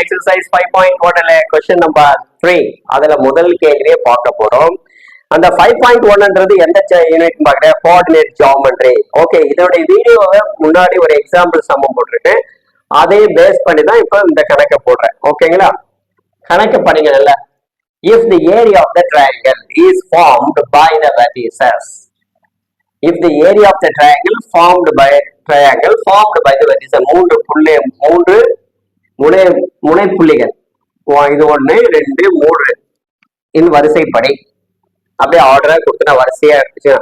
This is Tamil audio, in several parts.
எக்ஸசைஸ் 5.1 கொஸ்டின் நம்பர் 3 அதுல முதல் கேள்வியே பார்க்க போறோம். அந்த 5.1ன்றது எந்த யூனிட் பார்க்குற கோஆர்டினேட் ஜியோமெட்ரி. ஓகே, இதோட வீடியோவை முன்னாடி ஒரு எக்ஸாம்பிள் சம்மம் போட்டிருக்கேன். அதே பேஸ் பண்ணி தான் இப்போ இந்த கணக்கை போடுறேன். ஓகேங்களா, கணக்கு படிங்க நல்லா. If the area of the triangle is formed by the vertices, if the area of the triangle formed by the vertices, மூன்று முனைப்புள்ளிகள், இது 1 2 3 இன் வரிசைப்படி அப்படியே ஆர்டரா கொடுத்துட்டா வரிசையா இருந்துச்சு.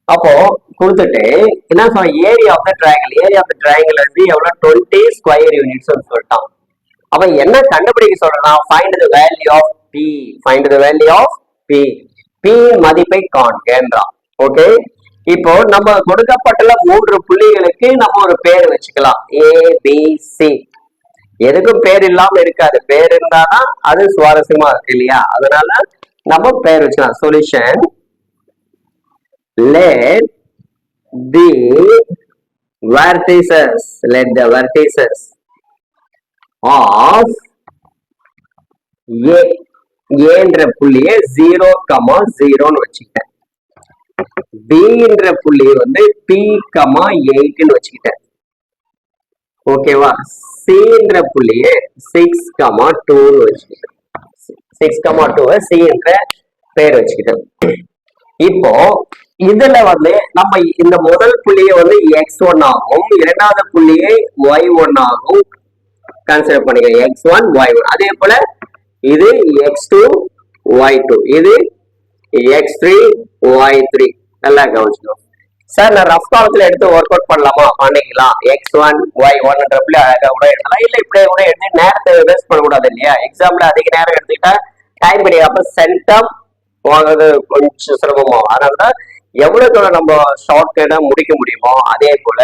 அப்போ கொடுத்துட்டு என்ன சொல்ல, ஏரியா ஆஃப் த ட்ரையாங்கிள் வந்து எவ்வளவு 20 ஸ்கொயர் யூனிட்ஸ் சொல்லிட்டான். அப்ப என்ன கண்டுபிடிக்க சொல்றேன்னா, find the value of P, P மதிப்பை காண்கின்றான். ஓகே, இப்போ நம்ம கொடுக்கப்பட்டுள்ள 3 புள்ளிகளுக்கு நம்ம ஒரு பேர் வச்சுக்கலாம், ABC. எதுக்கும் பேர் இல்லாம இருக்காது, பேர் இருந்தாதான் அது சுவாரஸ்யமா இருக்கு இல்லையா? அதனால நம்ம பேர் வச்சுக்கலாம். Solution, let the vertices of A என்ற புள்ளியை 0,0 வச்சுக்கிட்டேன். B என்ற புள்ளி வந்து P,8 வச்சுக்கிட்டேன். ஓகேவா? C என்ற புள்ளியை 6,2 வச்சுக்கிட்டேன். 6,2 C என்ற பேர் வச்சுக்கிட்டேன். இப்போ இதுல வந்து நம்ம இந்த முதல் புள்ளியை வந்து x1 ஆகும், இரண்டாவது புள்ளியை y1 ஆகும் கன்சிடர் பண்ணிக்கிறேன். x1 y1, அதே போல இது x2 y2, இது x3 y3. நல்லா கவனிச்சுக்கணும் சார். நான் ரஃப் காலத்துல எடுத்து ஒர்க் அவுட் பண்ணலாமா? பண்ணிக்கலாம். x1 y1 புள்ளி அழகா கூட எடுக்கலாம், இல்ல இப்படியே கூட எடுத்து நேரத்தை வேஸ்ட் பண்ணக்கூடாது இல்லையா? எக்ஸாம்ல அதிக நேரம் எடுத்துக்கிட்டா டைம் கிடையாது, அப்ப சென்டம் வாங்குறது கொஞ்சம் சிரமமாகும். அதனாலதான் எவ்வளவு நம்ம ஷார்ட்கட்டா முடிக்க முடியுமோ அதே போல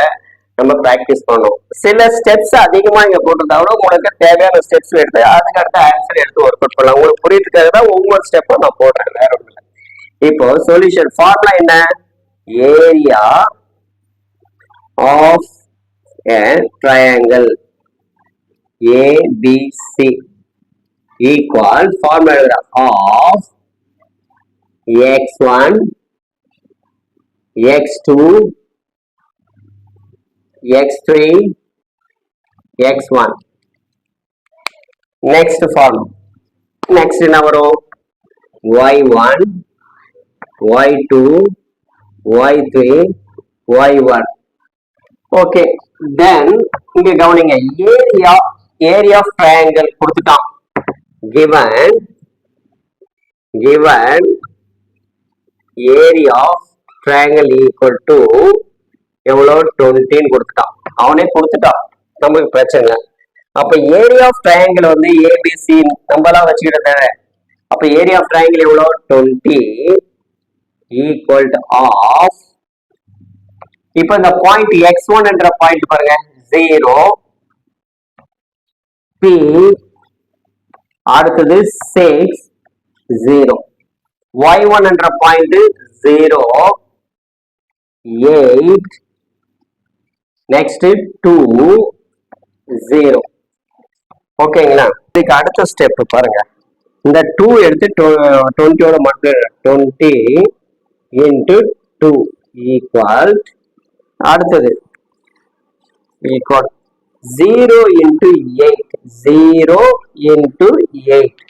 நம்ம பிராக்டிஸ் பண்ணணும். சில ஸ்டெப்ஸ் அதிகமா இங்க போட்டிருந்தா கூட உங்களுக்கு தேவையான ஸ்டெப்ஸ் எடுத்து அதுக்கு அடுத்த ஆன்சர் எடுத்து ஒர்க் அவுட் பண்ணலாம். உங்களுக்கு புரியுதுக்காக தான் ஒவ்வொரு ஸ்டெப்பும் நான் போடுறேன், வேற ஒண்ணு இல்லை. இப்போ சொல்யூஷன் ஃபார்முலா என்ன? Area of a triangle ABC equal formula of x1 x2 x3 x1. next என்ன வரும்? y1 y2 y3 y1. Okay, then இங்க கவனிங்க, ஏரியா ஆஃப் ட்ரையாங்கிள் கொடுத்துட்டான். given area of triangle equal to எவ்வளவு 20 கொடுத்துட்டான். அவனே கொடுத்துட்டான், நமக்கு பிரச்சனை. அப்ப ஏரியா ஆஃப் ட்ரையாங்கிள் வந்து ஏபிசி நம்மளாம் வச்சுக்கிட்ட தேவை. அப்ப ஏரியா ஆஃப் ட்ரையாங்கிள் எவ்வளவு? 20 ஈக்குவல் டு ஆஃப், இப்ப இந்த பாயிண்ட் x1 என்ற பாயிண்ட் பாருங்க 0, P அடுத்தது 6 0, y1 என்ற பாயிண்ட் 0 8, நெக்ஸ்ட் 2 0. ஓகேங்களா? இதுக்கு அடுத்த ஸ்டெப் பாருங்க, இந்த 2 எடுத்து 20 மட்டும் 20 into 2 equal, அடுத்தது equal 0 into 8 0 into 8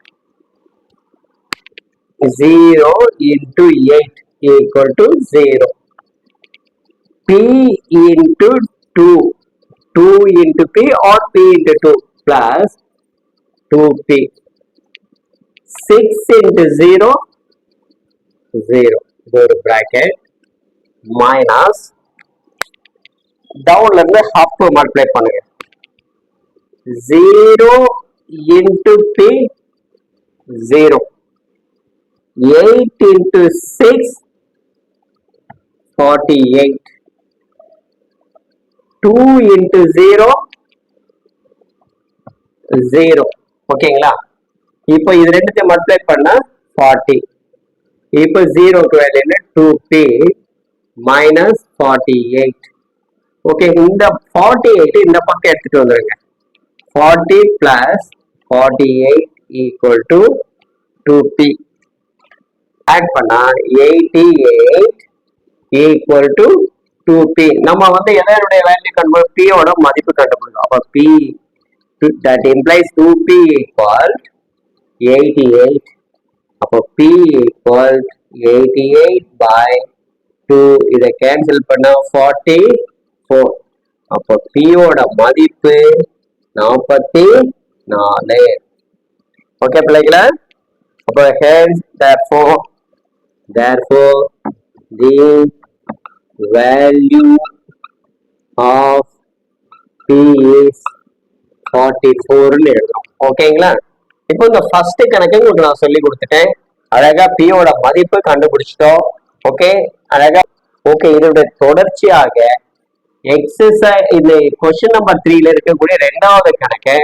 0 into 8 equal to 0. P into 2 2 into P or P into 2 plus 2P. 6 into 0 0, go to bracket, minus டவுன்ல இருந்து half மல்டிப்ளை பண்ணுங்க. 0 into P 0, 8 into 6 48, 2 into 0 0. ஓகேங்களா? இப்போ இது ரெண்டுத்தையும் மல்டிப்ளை பண்ணா 40. இப்போ 0 12 2P minus 48. ஓகே, இந்த 48 இந்த பக்கம் எடுத்துட்டு வந்துருங்க. 40 plus 48 equal to 2p. Add பண்ணா 88 equal to 2p. நம்ம வந்து எதனுடைய வேல்யூ கண்டுபிடிக்கும், p ஓட மதிப்பு கண்டுபிடிக்கும். அப்ப p that implies 2p equal 88. அப்போ p equal 88 by 2. இதை கேன்சல் பண்ணா 44. அப்போ p ஓட மதிப்பு 44. ஓகே பிள்ளைகளா? அப்போ hence therefore the value of p is 44 ன்னு எழுதுறோம். ஓகேங்களா? இப்போ இந்த ஃபர்ஸ்ட் கணக்கு உங்களுக்கு நான் சொல்லி கொடுத்துட்டேன். அழகா p ஓட மதிப்பு கண்டுபிடிச்சிட்டோம். ஓகே, அழகா. ஓகே, இதோட தொடர்ச்சியாக எக்ஸசைஸ் இந்த கொஸ்டின் நம்பர் 3ல இருக்கக்கூடிய ரெண்டாவது கணக்கை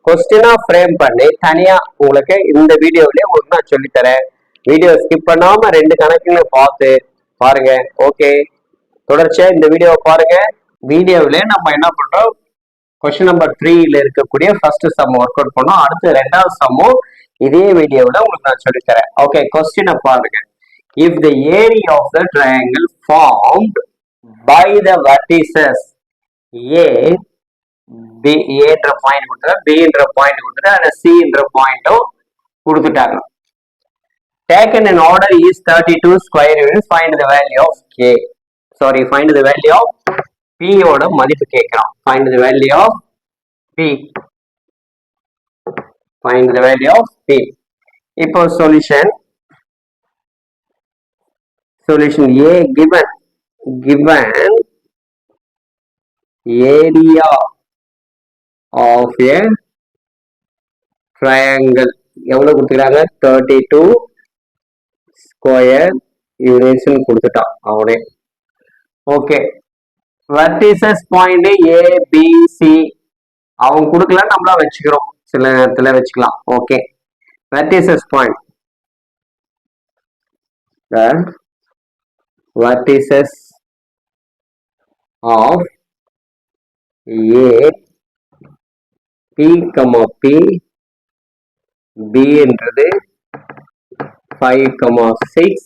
கொஸ்டினா ஃப்ரேம் பண்ணி தனியா உங்களுக்கு இந்த வீடியோவிலேயே உங்களுக்கு நான் சொல்லித்தரேன். வீடியோ ஸ்கிப் பண்ணாம 2 கணக்குன்னு பார்த்து பாருங்க. ஓகே, தொடர்ச்சியா இந்த வீடியோவை பாருங்க. வீடியோவிலே நம்ம என்ன பண்றோம், கொஸ்டின் நம்பர் 3ல இருக்கக்கூடிய ஃபர்ஸ்ட் சம் ஒர்க் அவுட் பண்ணோம். அடுத்து ரெண்டாவது சம்மும் இதே வீடியோவில் உங்களுக்கு நான் சொல்லித்தரேன். ஓகே, கொஸ்டினை பாருங்க. If the area of the triangle formed by the vertices A, B, A என்ற பாயிண்ட் கொடுத்துட்டா, B என்ற பாயிண்ட் கொடுத்துட்டா, and C என்ற பாயிண்ட்டும் கொடுத்துட்டாங்க. Taken in order is 32 square units. Find the value of K. Sorry, find the value of P ஓட மதிப்பு கேட்கிறோம். Find the value of P. Find the value of P. இப்போ solution A given area of a triangle எவ்வளவு கொடுத்துக்கிறாங்க, 32 ஸ்கொயர் யூனிட்ஸ் கொடுத்துட்டான் அவனே. Okay, vertices point A B C அவங்க கொடுக்கல, நம்மளா வச்சுக்கிறோம், சில நேரத்துல வச்சுக்கலாம். Okay, vertices point, vertices of A, P, P, B என்றது 5, 6,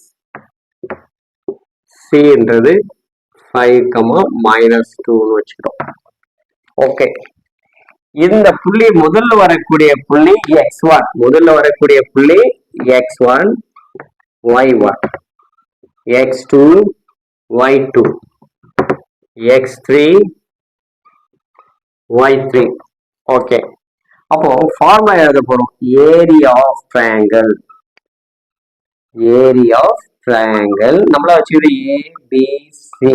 C என்றது 5, -2 வச்சுக்கிறோம். ஓகே, இந்த புள்ளி முதல்ல வரக்கூடிய புள்ளி x1, முதல்ல வரக்கூடிய புள்ளி x1, y1, x2, y2, x3, y3. Okay, அப்போ ஃபார்முலா எழுத போறோம். Area of triangle, area of triangle நம்மள வச்சுக்கிட்டு ABC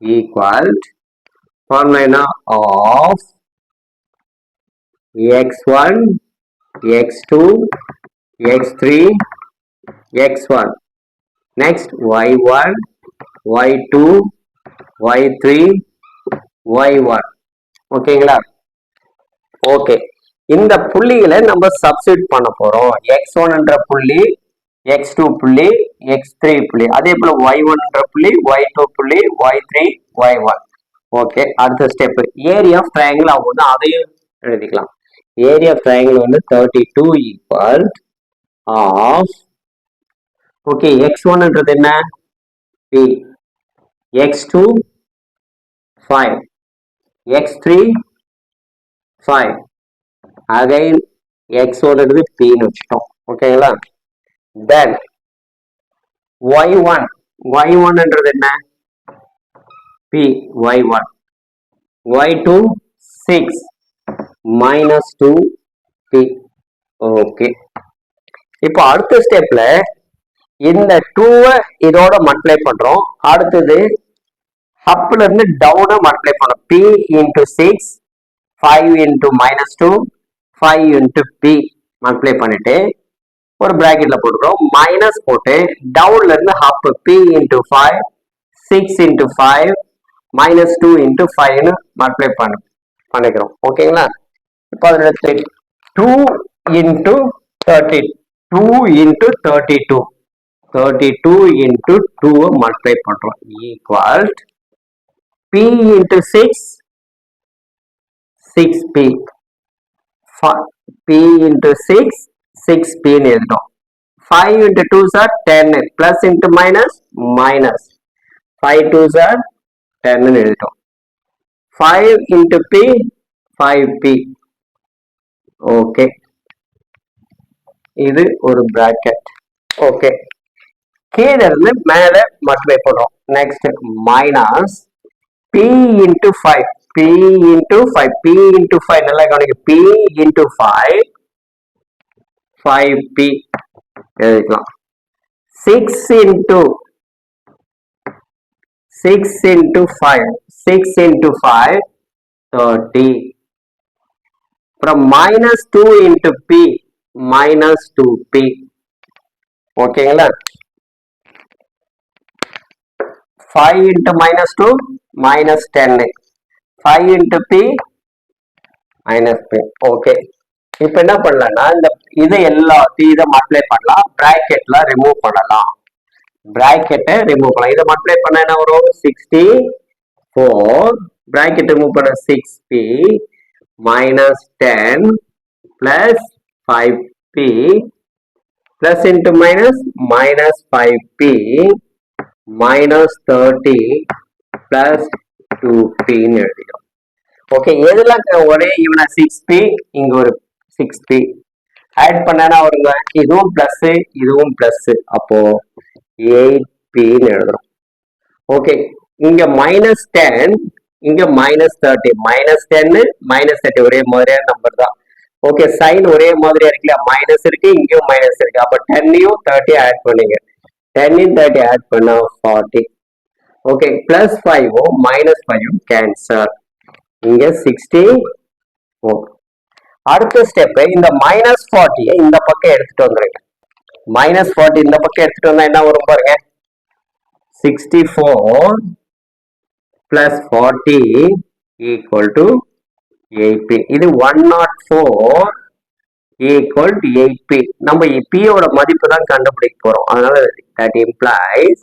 ஈக்குவல் ஃபார்முலா என்ன, of x1, x2, x3, x1, next y1, y2, y3, y1. ஓகேங்களா? ஓகே, இந்த புள்ளிகளை நம்ம சப்ஸ்டிட் பண்ண போறோம். x1 என்ற புள்ளி, x2 புள்ளி, x3 புள்ளி, அதே போல y1 என்ற புள்ளி, y2 புள்ளி, y3, y1. ஓகே, அடுத்த ஸ்டெப் ஏரியா ஆஃப் ட்ரையாங்கிள் ஆகும், அதையும் எழுதிக்கலாம். ஏரியா ஆஃப் ட்ரையாங்கிள் வந்து 32 ஈக்குவல் ஆஃப், ஓகே, x1 என்றது என்ன, P, x2 5, x3 5, again x ஓடுறது P ன்னு வச்சுட்டோம். ஓகேங்களா? தென் y1 என்றது என்ன, P, y1, y2 6, -2 P. Okay, இப்போ அடுத்த ஸ்டெப்ல இந்த 2 இதோட மல்டிப்ளை பண்றோம். அடுத்தது அப்ல இருந்து டவுனை மல்டிப்ளை பண்ணோம். P into 6, 5 into -2, 5 into P multiply பண்ணிட்டு ஒரு பிராக்கெட்ல போட்டுக்கிறோம். மைனஸ் போட்டு டவுன்ல இருந்து half P into 5, 6 into 5, -2 into 5 multiply பண்ணிக்கிறோம். ஓகேங்களா? இப்போ அதில் 2 into 30, 2 into 32, 32 into 2 மல்டிப்ளை பண்றோம் equal P into 6, 6p. p into 6, 6p ன்னு எழுதிட்டோம். 5 into 2s are 10, plus into minus, minus. 5 2s are 10 ன்னு எழுதிட்டோம். 5 into p, 5p. ஓகே, இது ஒரு bracket. ஓகே, கீழே இருந்து மேல மல்டிப்ளை பண்றோம். Next minus p into 5, p into 5, p into 5 நல்லா கவனிங்க. p into 5, 5p எழுதிக்கலாம். 6 into 5, 6 into 5, 30. from minus 2 into p, minus 2p. ஓகேங்களா? 5 into minus 2, minus 10. 5 into p, minus p. Okay, இப்ப என்ன பண்ணலாம்னா இந்த இதை எல்லாத்தையும் இதை மல்டிப்ளை பண்ணலாம், பிராக்கெட்ல ரிமூவ் பண்ணலாம். பிராக்கெட்டை ரிமூவ் பண்ணலாம். இதை மல்டிப்ளை பண்ண என்ன வரும்? 64. பிராக்கெட் ரிமூவ் பண்ண 6p minus 10 plus 5p plus into minus, minus 5p minus 30 plus 2p ன்னு எழுதிடும். ஓகே, எதுல ஒரே இவன 6p, இங்க ஒரு 6p ஆட் பண்ணா வருங்க. இதுவும் பிளஸ், இதுவும் பிளஸ், அப்போ 8p ன்னு எழுதுறோம். ஓகே, இங்க minus 10, இங்க minus 30, minus 10 minus 30 ஒரே மாதிரியான நம்பர் தான். ஓகே, சைன் ஒரே மாதிரியா இருக்குல்ல, மைனஸ் இருக்கு, இங்கேயும் மைனஸ் இருக்கு. அப்ப 10யும் 30 ஆட் பண்ணுங்க. 10யும் 30 ஆட் பண்ணா 40. ஓகே, பிளஸ் 5ம் மைனஸ் 5ம் கேன்சல். இங்க 64. அடுத்த ஸ்டெப், இந்த மைனஸ் 40 இந்த பக்கம் எடுத்துட்டு வந்துருங்க. மைனஸ் 40 இந்த பக்கம் எடுத்துட்டு வந்தா என்ன வரும் பாருங்க. 64 plus 40 equal to 8p. இது 104 equal to 8p. நம்ம p ஓட மதிப்பு தான் கண்டுபிடிக்க போறோம். அதனால that implies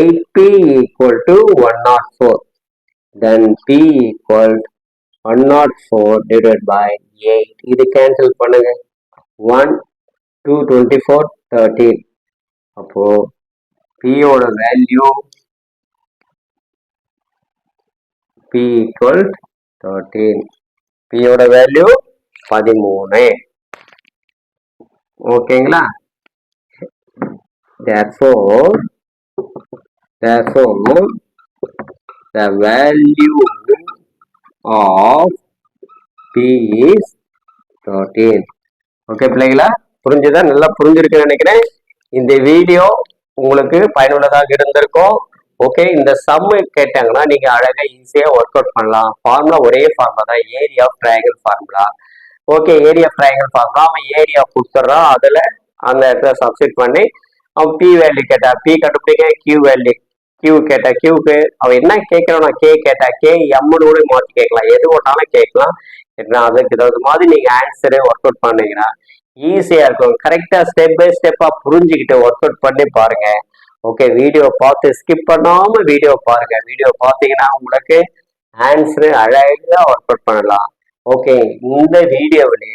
8p equal to 104. Then p equal 104 divided by 8. இது கேன்சல் பண்ணுங்க. 1 2 24 13. அப்போ p ஓட வேல்யூ p equal 13. p ஓட வேல்யூ 13. ஓகேங்களா? therefore the value of p is 13. Okay பிள்ளைங்களா, புரிஞ்சுதா? நல்லா புரிஞ்சிருக்குன்னு நினைக்கிறேன். இந்த வீடியோ உங்களுக்கு பயனுள்ளதாக இருந்திருக்கும். ஓகே, இந்த சம் கேட்டாங்கன்னா நீங்க அழகா ஈஸியா ஒர்க் அவுட் பண்ணலாம். ஃபார்முலா ஒரே ஃபார்முலா தான், area of triangle formula. Okay, area of triangle formula அவன் ஏரியா கொடுத்துட்றான், அதுல அந்த இடத்துல சப்ஸ்டிட் பண்ணி அவன் பி வேல்யூ கேட்டா பி கண்டுபிடிக்க, கியூ வேல்யூ கியூ கேட்டா கியூக்கு அவன் என்ன கேட்கறான், கே கேட்டா கே, எம்னு கூட மாற்றி கேட்கலாம், எது ஒன்றாலும் கேட்கலாம். அதுக்கு தகுந்த மாதிரி நீங்க ஆன்சரே ஒர்க் அவுட் பண்ணீங்கன்னா ஈஸியா இருக்கும். கரெக்டா ஸ்டெப் பை ஸ்டெப்பா புரிஞ்சுக்கிட்டு ஒர்க் அவுட் பண்ணி பாருங்க. ஓகே, வீடியோ பார்த்து ஸ்கிப் பண்ணாம வீடியோ பாருங்க. வீடியோ பார்த்தீங்கன்னா உங்களுக்கு ஆன்சரு அழகா ஒர்க் அவுட் பண்ணலாம். ஓகே, இந்த வீடியோவிலே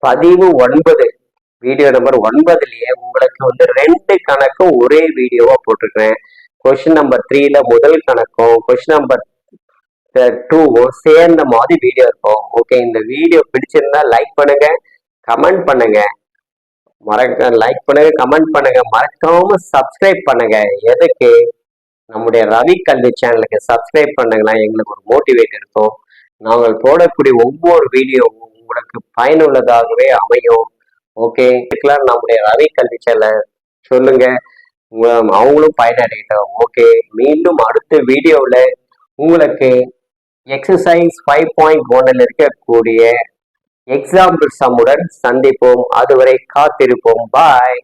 பதிவு 9, வீடியோ நம்பர் 9லயே உங்களுக்கு வந்து 2 கணக்கும் ஒரே வீடியோவா போட்டிருக்கிறேன். கொஸ்டின் நம்பர் 3ல முதல் கணக்கும் கொஸ்டின் நம்பர் 2 சேர்ந்த மாதிரி வீடியோ இருக்கும். ஓகே, இந்த வீடியோ பிடிச்சிருந்தா லைக் பண்ணுங்க, கமெண்ட் பண்ணுங்க, லைக் பண்ணுங்க, கமெண்ட் பண்ணுங்க, மறக்காம சப்ஸ்கிரைப் பண்ணுங்க. எதுக்கு? நம்முடைய ரவி கல்வி சேனலுக்கு சப்ஸ்கிரைப் பண்ணுங்கன்னா எங்களுக்கு ஒரு மோட்டிவேட் இருக்கும். நாங்கள் போடக்கூடிய ஒவ்வொரு வீடியோவும் உங்களுக்கு பயனுள்ளதாகவே அமையும். ஓகே, இதுக்கெல்லாம் நம்முடைய ரவி கல்வி சேனலை சொல்லுங்க, அவங்களும் பயனடையட்டும். ஓகே, மீண்டும் அடுத்த வீடியோவில் உங்களுக்கு எக்ஸசைஸ் 5.1 இருக்கக்கூடிய எக்ஸாம்பிள் சம்முடன் சந்திப்போம். அதுவரை காத்திருப்போம். பாய்.